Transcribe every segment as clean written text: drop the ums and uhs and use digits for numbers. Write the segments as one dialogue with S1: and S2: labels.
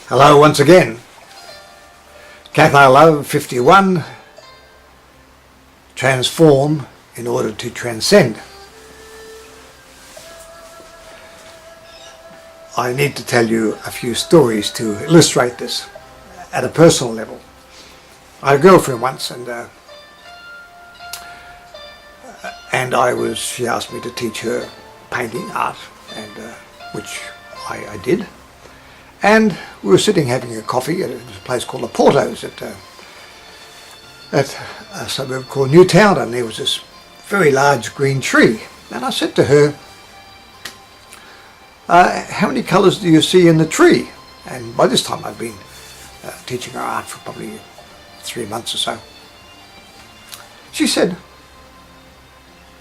S1: Hello once again. Cathar Love 51. Transform in order to transcend. I need to tell you a few stories to illustrate this at a personal level. I had a girlfriend once, and she asked me to teach her painting, art, and which I did. And we were sitting having a coffee at a place called the Portos at a suburb called Newtown, and there was this very large green tree. And I said to her, how many colours do you see in the tree? And by this time I'd been teaching her art for probably 3 months or so. She said,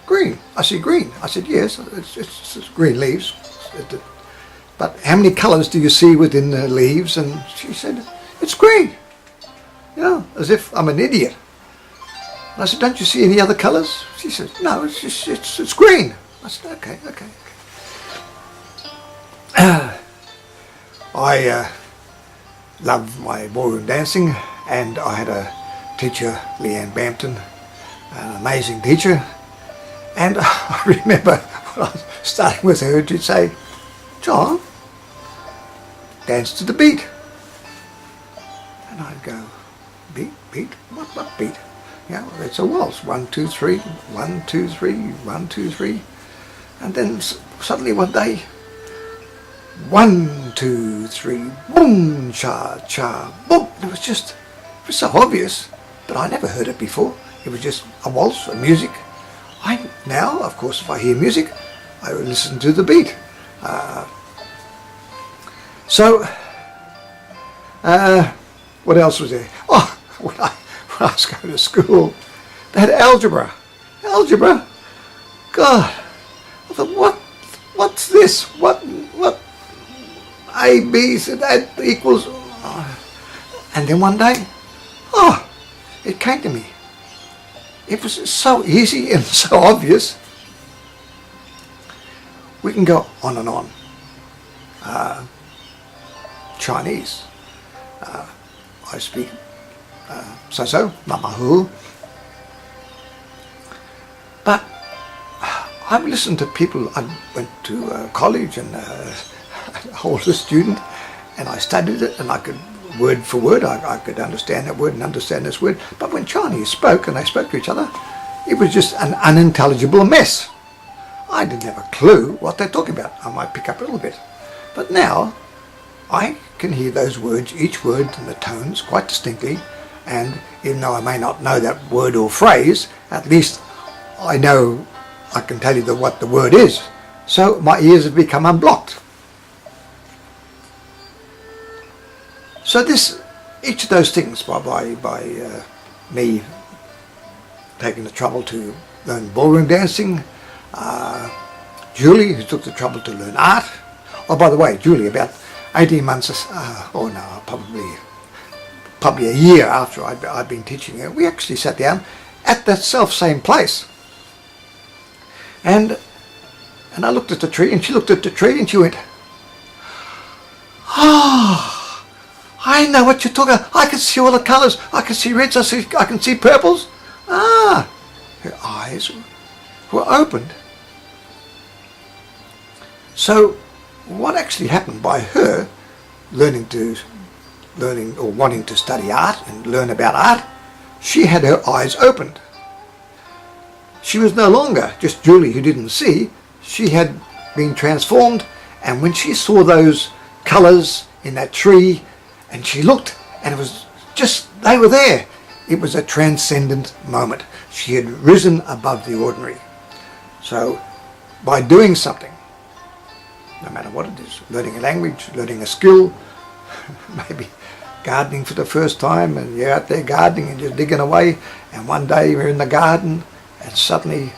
S1: green. I said, green. I said, yes, it's green leaves. But how many colours do you see within the leaves? And she said, it's green. You know, as if I'm an idiot. And I said, don't you see any other colours? She said, no, it's green. I said, okay. I loved my ballroom dancing, and I had a teacher, Leanne Bampton, an amazing teacher. And I remember when I was starting with her, she'd say, John, dance to the beat. And I'd go, beat? What beat? Yeah, well, it's a waltz. 1, 2, 3, 1, 2, 3, 1, 2, 3. And then suddenly one day, 1, 2, 3, boom, cha, cha, boom. It was so obvious, but I never heard it before. It was just a waltz, a music. Now, of course, if I hear music, I will listen to the beat. What else was there? Oh, when I was going to school, they had algebra. Algebra? God, I thought, what's this? What? A, B, C, that equals... And then one day, it came to me. It was so easy and so obvious. We can go on and on. Chinese. I speak so, mamahu. But I've listened to people. I went to college and I was a student, and I studied it, and I could, word for word, I could understand that word and understand this word. But when Chinese spoke, and they spoke to each other, it was just an unintelligible mess. I didn't have a clue what they're talking about. I might pick up a little bit. But now, I can hear those words, each word and the tones quite distinctly, and even though I may not know that word or phrase, at least I know I can tell you what the word is. So my ears have become unblocked. So each of those things, by me taking the trouble to learn ballroom dancing, Julie, who took the trouble to learn art. Oh, by the way, Julie, about 18 months, probably a year after I'd been teaching her, we actually sat down at that same place. And I looked at the tree, and she looked at the tree, and she went, I know what you're talking about. I can see all the colours. I can see reds, I can see purples. Her eyes were opened. So what actually happened by her learning or wanting to study art and learn about art, she had her eyes opened. She was no longer just Julie who didn't see. She had been transformed, and when she saw those colours in that tree, and she looked, and it was just, they were there. It was a transcendent moment. She had risen above the ordinary. So by doing something, no matter what it is, learning a language, learning a skill, maybe gardening for the first time, and you're out there gardening and just digging away, and one day you're in the garden, and suddenly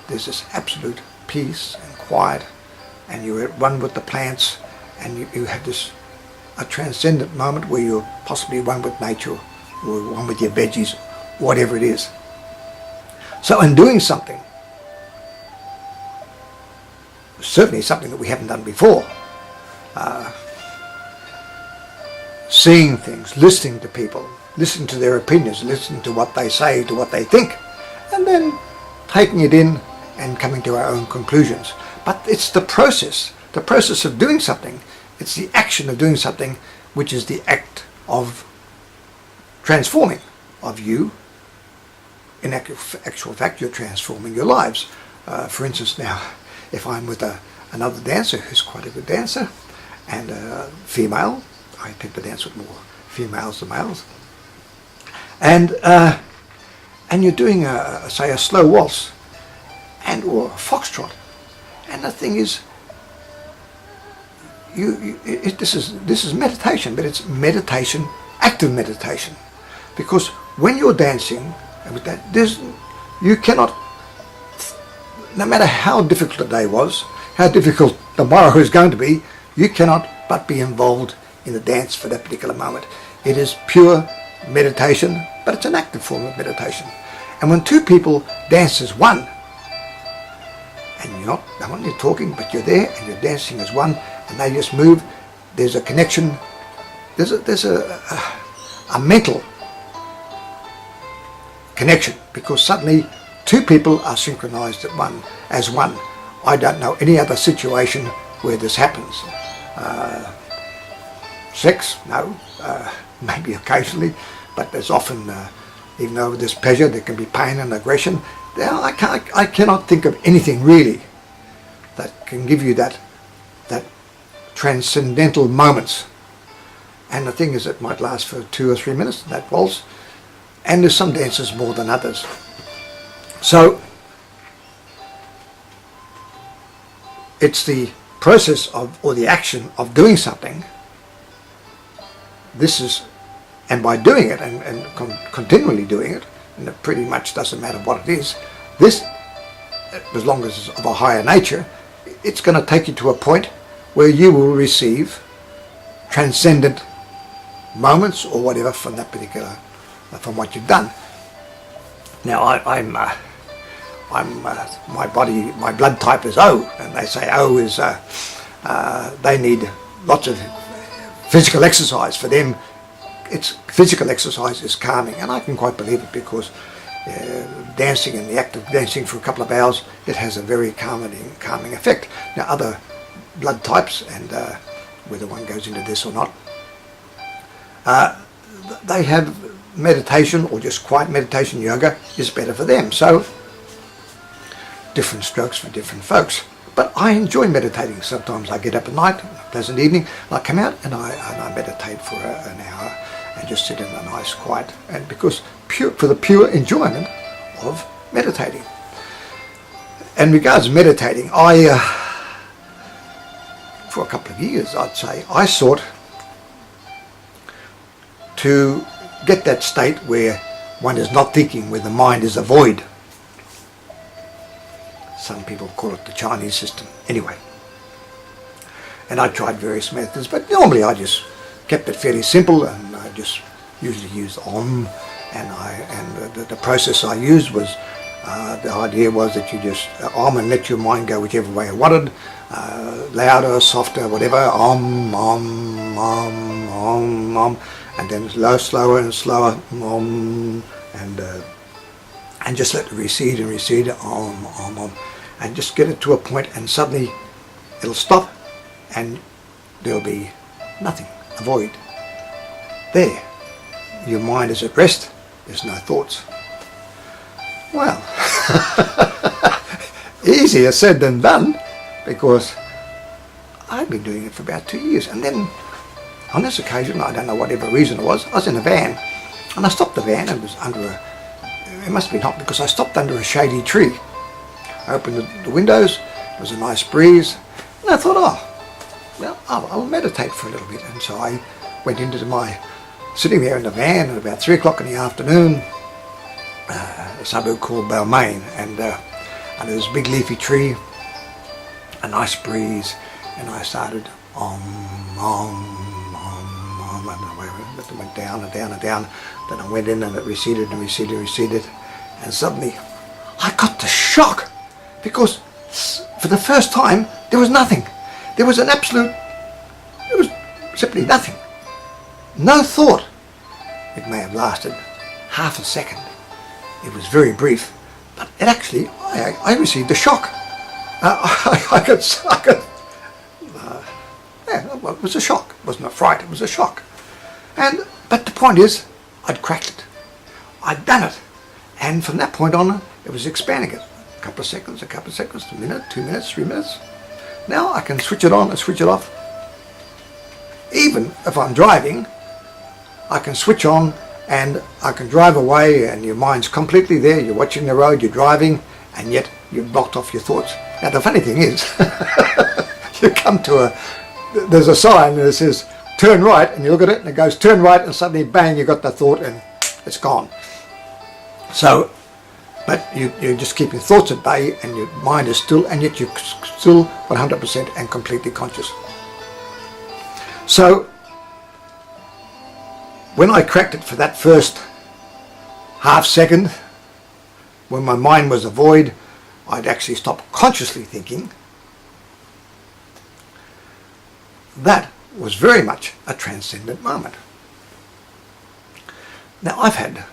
S1: there's this absolute peace and quiet, and you're at one with the plants, and you have a transcendent moment where you're possibly one with nature, or one with your veggies, whatever it is. So in doing something, certainly something that we haven't done before, seeing things, listening to people, listening to their opinions, listening to what they say, to what they think, and then taking it in and coming to our own conclusions. But it's the process of doing something. It's the action of doing something, which is the act of transforming of you. In actual fact, you're transforming your lives. For instance, now, if I'm with another dancer who's quite a good dancer, and a female, I tend to dance with more females than males, and you're doing say a slow waltz or a foxtrot, and the thing is, this is meditation, but it's meditation, active meditation, because when you're dancing with that, you cannot, no matter how difficult the day was, how difficult tomorrow is going to be, you cannot but be involved in the dance for that particular moment. It is pure meditation, but it's an active form of meditation. And when two people dance as one, and you're not only talking, but you're there and you're dancing as one, and they just move, there's a connection, there's a mental connection, because suddenly two people are synchronized as one. I don't know any other situation where this happens. Sex, no, maybe occasionally, but there's often, even though there's pleasure, there can be pain and aggression. I cannot think of anything really that can give you that transcendental moments. And the thing is, it might last for 2 or 3 minutes, that waltz, and there's some dances more than others. So it's the process of, or the action of doing something. This is, and by doing it and continually doing it, and it pretty much doesn't matter what it is, this, as long as it's of a higher nature, it's going to take you to a point where you will receive transcendent moments or whatever from that particular, from what you've done. Now I'm my body, my blood type is O, and they say O is they need lots of physical exercise. For them, it's physical exercise is calming, and I can quite believe it, because dancing, and the act of dancing for a couple of hours, it has a very calming effect. Now other blood types, and whether one goes into this or not, they have meditation, or just quiet meditation, yoga is better for them. So different strokes for different folks. But I enjoy meditating. Sometimes I get up at night, a pleasant evening, and I come out and I meditate for an hour and just sit in a nice quiet, and because for the pure enjoyment of meditating. And regards meditating, I for a couple of years, I'd say, I sought to get that state where one is not thinking, where the mind is a void. Some people call it the Chinese system. Anyway, and I tried various methods, but normally I just kept it fairly simple, and I just usually used Om, and the process I used was, the idea was that you just Om and let your mind go whichever way it wanted, louder, softer, whatever, Om, Om, Om, Om, Om, and then slower and slower, Om, and just let it recede and recede, Om, Om, Om, and just get it to a point, and suddenly it'll stop, and there'll be nothing, a void. There, your mind is at rest, there's no thoughts. Well, easier said than done, because I've been doing it for about 2 years, and then on this occasion, I don't know whatever reason it was, I was in a van, and I stopped the van, and it was under it must have been hot, because I stopped under a shady tree. I opened the windows, it was a nice breeze, and I thought, oh, well, I'll meditate for a little bit. And so I went into sitting there in the van at about 3 o'clock in the afternoon, a suburb called Balmain, and under this big leafy tree, a nice breeze, and I started Om, Om, Om, Om, and it went down and down and down. Then I went in, and it receded and receded and receded, and suddenly I got the shock, because for the first time there was nothing. There was there was simply nothing. No thought. It may have lasted half a second. It was very brief, but it actually, I received a shock. Well, it was a shock. It wasn't a fright, it was a shock. But the point is, I'd cracked it. I'd done it. And from that point on, it was expanding it. A couple of seconds, a minute, 2 minutes, 3 minutes. Now I can switch it on and switch it off. Even if I'm driving, I can switch on and I can drive away and your mind's completely there. You're watching the road, you're driving, and yet you've blocked off your thoughts. Now the funny thing is, you come to there's a sign that says turn right, and you look at it and it goes turn right, and suddenly bang, you got the thought and it's gone. So, but you're just keeping thoughts at bay and your mind is still, and yet you're still 100% and completely conscious. So, when I cracked it for that first half second, when my mind was a void, I'd actually stopped consciously thinking. That was very much a transcendent moment. Now, I've had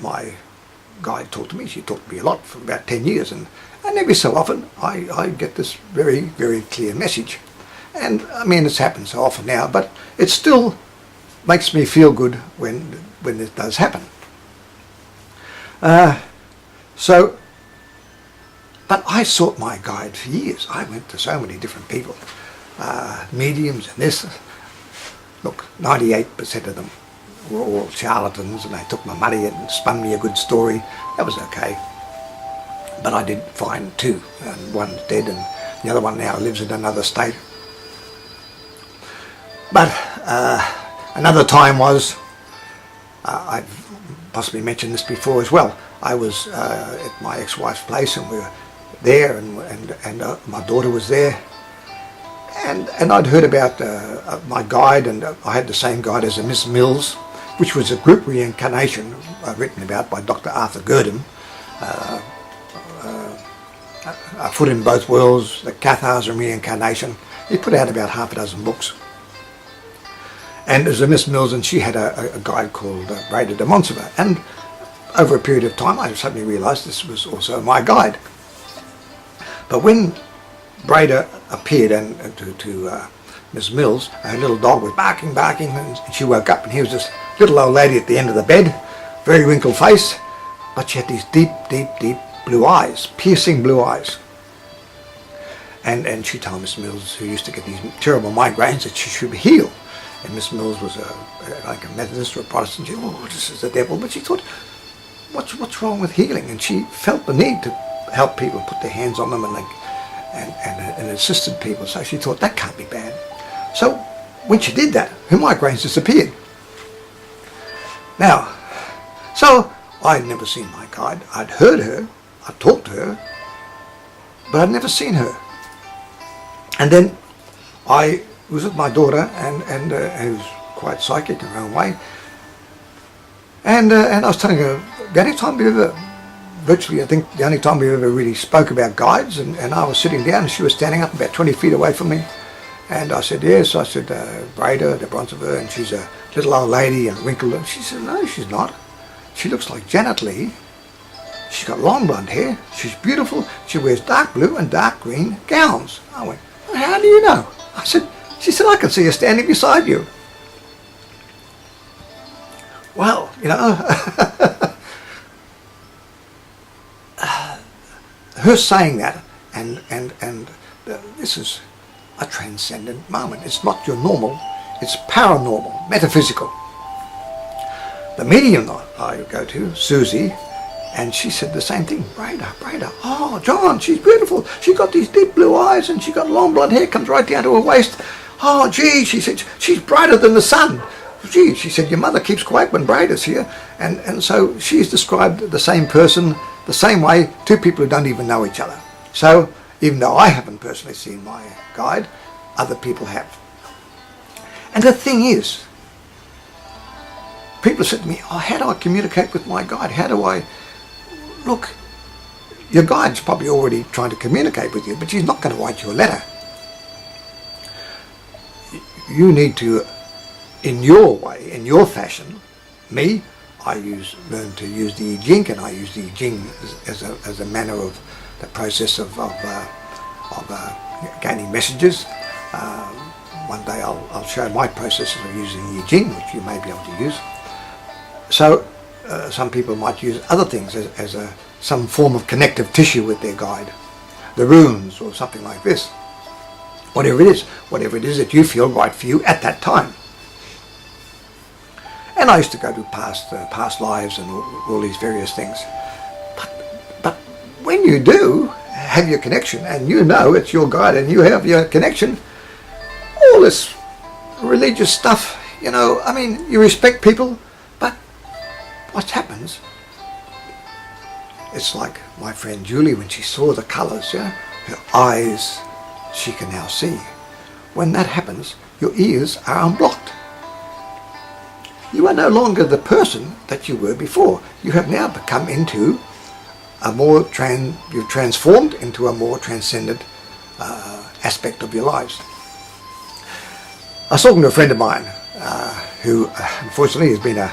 S1: my guide talk to me. She talked to me a lot for about 10 years, and every so often I get this very, very clear message. And I mean, it's happened so often now, but it still makes me feel good when it does happen. But I sought my guide for years. I went to so many different people, mediums and this. Look, 98% of them were all charlatans, and they took my money and spun me a good story. That was okay. But I did find two, and one's dead and the other one now lives in another state. But another time was, I've possibly mentioned this before as well, I was at my ex-wife's place, and we were there, and my daughter was there, and I'd heard about my guide, and I had the same guide as a Miss Mills, which was a group reincarnation written about by Dr. Arthur Gurdon, A Foot in Both Worlds, the Cathars and Reincarnation. He put out about half a dozen books. And there's a Miss Mills, and she had a guide called Breda de Montsever. And over a period of time, I suddenly realised this was also my guide. But when Breda appeared to Miss Mills, her little dog was barking, and she woke up, and he was this little old lady at the end of the bed, very wrinkled face, but she had these deep, deep, deep blue eyes, piercing blue eyes. And she told Miss Mills, who used to get these terrible migraines, that she should be healed. And Miss Mills was like a Methodist or a Protestant. She thought, oh, this is the devil. But she thought, what's wrong with healing? And she felt the need to help people, put their hands on them and assisted people. So she thought, that can't be bad. So when she did that, her migraines disappeared. Now, so I'd never seen my guide. I'd heard her, I'd talked to her, but I'd never seen her. And then I was with my daughter, and who's quite psychic in her own way, and I was telling her, the only time we ever, virtually I think the only time we ever really spoke about guides, and I was sitting down and she was standing up about 20 feet away from me, and I said, yes, I said, Breda de Montsever, and she's a little old lady and wrinkled, and she said, no, she's not. She looks like Janet Leigh. She's got long blonde hair, she's beautiful, she wears dark blue and dark green gowns. I went, how do you know? I said, she said, I can see her standing beside you. Well, you know, her saying that, and this is a transcendent moment. It's not your normal, it's paranormal, metaphysical. The medium that I go to, Susie, and she said the same thing. Breda, oh, John, she's beautiful. She got these deep blue eyes, and she got long blonde hair, comes right down to her waist. Oh, gee, she said, she's brighter than the sun. Gee, she said, your mother keeps quiet when Breda's here. And so she's described the same person, the same way, two people who don't even know each other. So, even though I haven't personally seen my guide, other people have. And the thing is, people said to me, oh, how do I communicate with my guide? How do I... Look, your guide's probably already trying to communicate with you, but she's not going to write you a letter. You need to in your way, in your fashion. Me, I learn to use the I Ching, and I use the I Ching as a manner of the process of gaining messages. One day I'll show my processes of using the I Ching, which you may be able to use. So some people might use other things as some form of connective tissue with their guide, the runes or something like this. Whatever it is that you feel right for you at that time. And I used to go to past lives and all these various things. But when you do have your connection, and you know it's your guide and you have your connection, all this religious stuff, I mean, you respect people, but what happens, it's like my friend Julie, when she saw the colours, her eyes, she can now see. When that happens, your ears are unblocked. You are no longer the person that you were before. You have now become into a more you've transformed into a more transcendent aspect of your lives. I was talking to a friend of mine who unfortunately has been a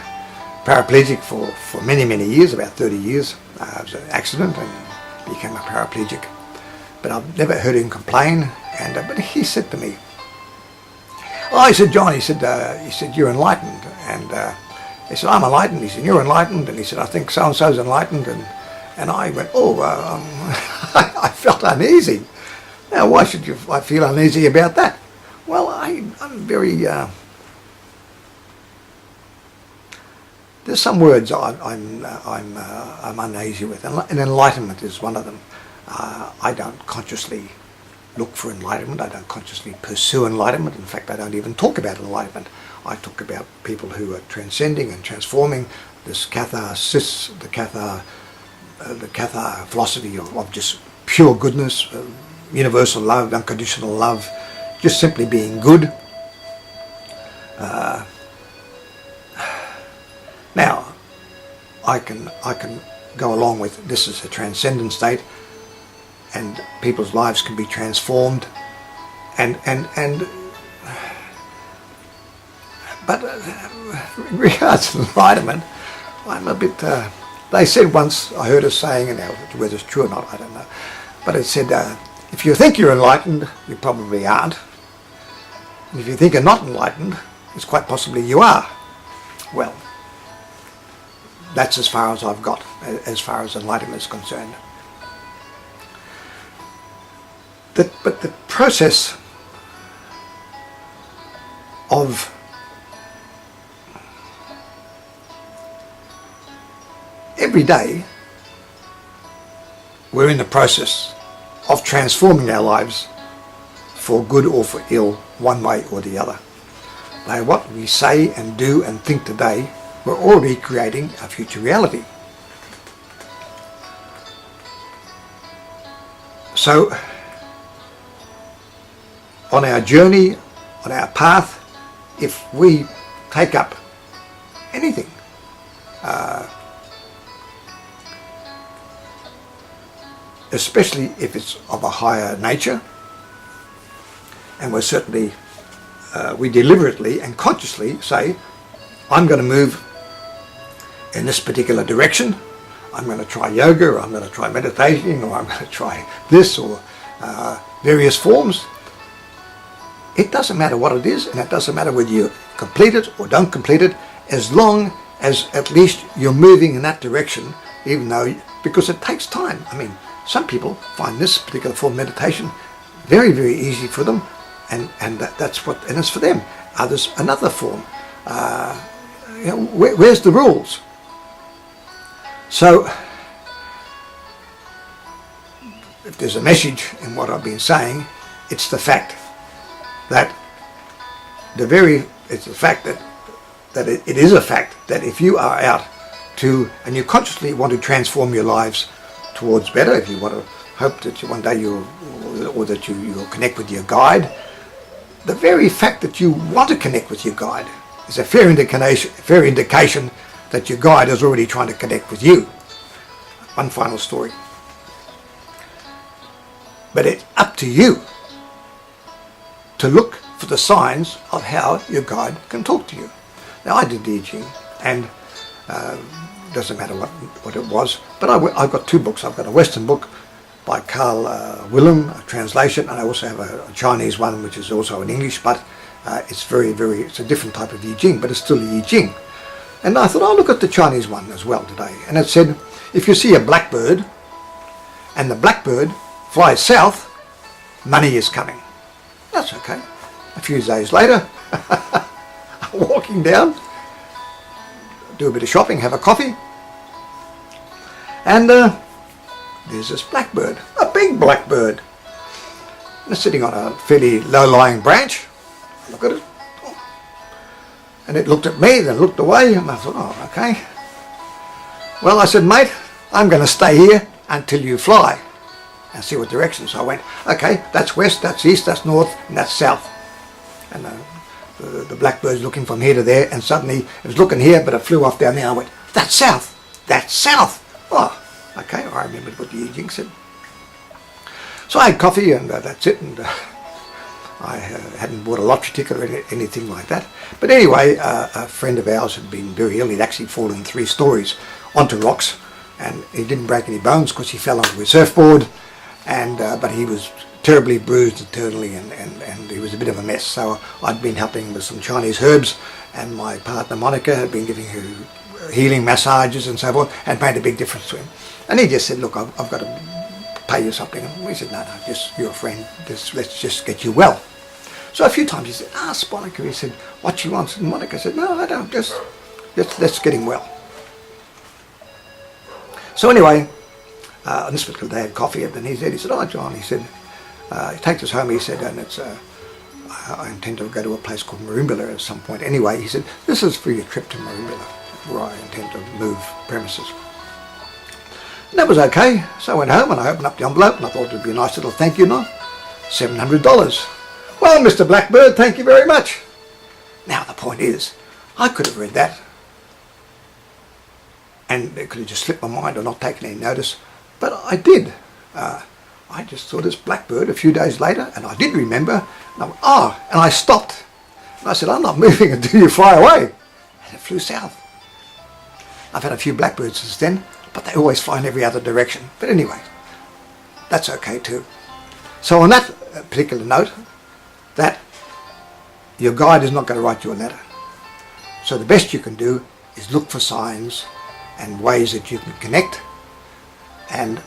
S1: paraplegic for many, many years, about 30 years. It was an accident and became a paraplegic. But I've never heard him complain. But he said to me, he said, John, he said, you're enlightened. And he said, I'm enlightened. He said, you're enlightened. And he said, I think so-and-so's enlightened. And I went, I felt uneasy. Now, why should I feel uneasy about that? Well, I'm very... there's some words I'm uneasy with, and enlightenment is one of them. I don't consciously look for enlightenment. I don't consciously pursue enlightenment. In fact, I don't even talk about enlightenment. I talk about people who are transcending and transforming this Cathar, the Cathar philosophy of just pure goodness, universal love, unconditional love, just simply being good. Now, I can go along with this as a transcendent state, and people's lives can be transformed, but in regards to enlightenment, I'm a bit. They said once, I heard a saying, and whether it's true or not, I don't know, but it said, if you think you're enlightened, you probably aren't. And if you think you're not enlightened, it's quite possibly you are. Well, that's as far as I've got, as far as enlightenment is concerned. But the process of every day, we're in the process of transforming our lives for good or for ill, one way or the other. By what we say and do and think today, we're already creating a future reality. So, on our journey, on our path, if we take up anything, especially if it's of a higher nature, and we're certainly, we deliberately and consciously say, I'm going to move in this particular direction, I'm going to try yoga, or I'm going to try meditation, or I'm going to try this, or various forms. It doesn't matter what it is, and it doesn't matter whether you complete it or don't complete it, as long as at least you're moving in that direction, even though, because it takes time. I mean, some people find this particular form of meditation very, very easy for them, and that's what, and it's for them. Others, another form. Where's the rules? So, if there's a message in what I've been saying, it's the fact that it's the fact that it is a fact that if you are out to, and you consciously want to transform your lives towards better, if you want to hope that one day you'll connect with your guide, the very fact that you want to connect with your guide is a fair indication that your guide is already trying to connect with you. One final story. But it's up to you to look for for the signs of how your guide can talk to you. Now, I did the I Ching, and doesn't matter what it was, but I've got two books. I've got a Western book by Carl Willem, a translation, and I also have a Chinese one, which is also in English, but it's it's a different type of I Ching, but it's still the I Ching. And I thought, I'll look at the Chinese one as well today. And it said, if you see a blackbird, and the blackbird flies south, money is coming. That's okay. A few days later, walking down, do a bit of shopping, have a coffee, and there's this blackbird, a big blackbird. It's sitting on a fairly low-lying branch. Look at it. And it looked at me, then looked away, and I thought, oh, okay. Well, I said, mate, I'm going to stay here until you fly and see what direction. So I went, okay, that's west, that's east, that's north, and that's south. And the blackbird's looking from here to there, and suddenly it was looking here, but it flew off down there. I went, that's south, that's south. Oh, okay, I remembered what the I Ching said. So I had coffee, and that's it, and I hadn't bought a lottery ticket or anything like that. But anyway, a friend of ours had been very ill. He'd actually fallen 3 stories onto rocks, and he didn't break any bones because he fell onto his surfboard, and but he was terribly bruised internally, and he was a bit of a mess. So I'd been helping him with some Chinese herbs, and my partner Monica had been giving her healing massages and so forth, and made a big difference to him. And he just said, look, I've got to pay you something. And we said, no, just you're a friend, let's just get you well. So a few times he said, ask Monica. He said, what she wants. And Monica said, no, I don't, just let's get him well. So anyway, on this particular day I had coffee, and then he said, oh John, he said, he takes us home, he said, and it's I intend to go to a place called Merimbula at some point. Anyway, he said, this is for your trip to Merimbula, where I intend to move premises. And that was okay. So I went home and I opened up the envelope, and I thought it would be a nice little thank you note. $700. Well, Mr. Blackbird, thank you very much. Now the point is, I could have read that, and it could have just slipped my mind or not taken any notice, but I did. I just saw this blackbird a few days later, and I did remember, and I went, oh, and I stopped. And I said, I'm not moving until you fly away. And it flew south. I've had a few blackbirds since then, but they always fly in every other direction. But anyway, that's okay too. So on that particular note, that your guide is not going to write you a letter. So the best you can do is look for signs and ways that you can connect, and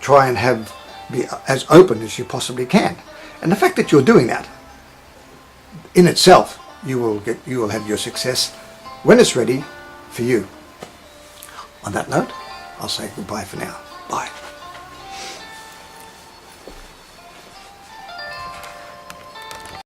S1: try and be as open as you possibly can. And the fact that you're doing that, in itself, you will have your success when it's ready for you. On that note, I'll say goodbye for now. Bye.